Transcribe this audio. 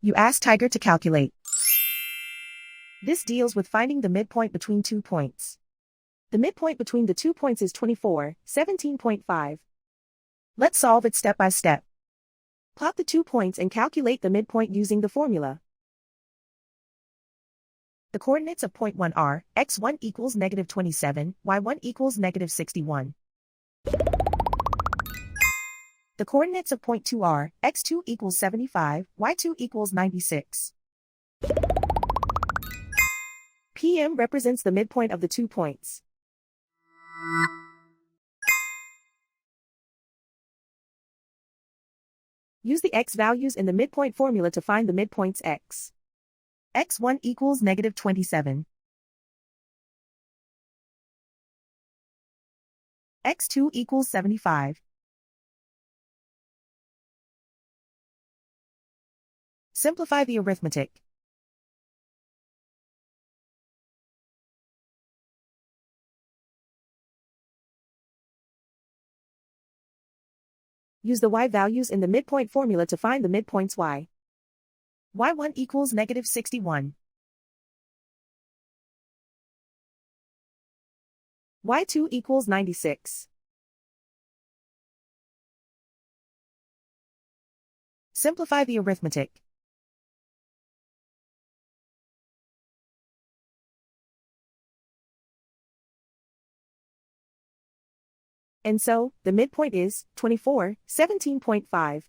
You ask Tiger to calculate. This deals with finding the midpoint between 2 points. The midpoint between the 2 points is 24, 17.5. Let's solve it step by step. Plot the 2 points and calculate the midpoint using the formula. The coordinates of point 1 are, x1 equals negative 27, y1 equals negative 61. The coordinates of point 2 are, x2 equals 75, y2 equals 96. PM represents the midpoint of the 2 points. Use the x values in the midpoint formula to find the midpoints x. x1 equals negative 27. x2 equals 75. Simplify the arithmetic. Use the y values in the midpoint formula to find the midpoints y. y1 equals negative 61. y2 equals 96. Simplify the arithmetic. And so, the midpoint is 24, 17.5.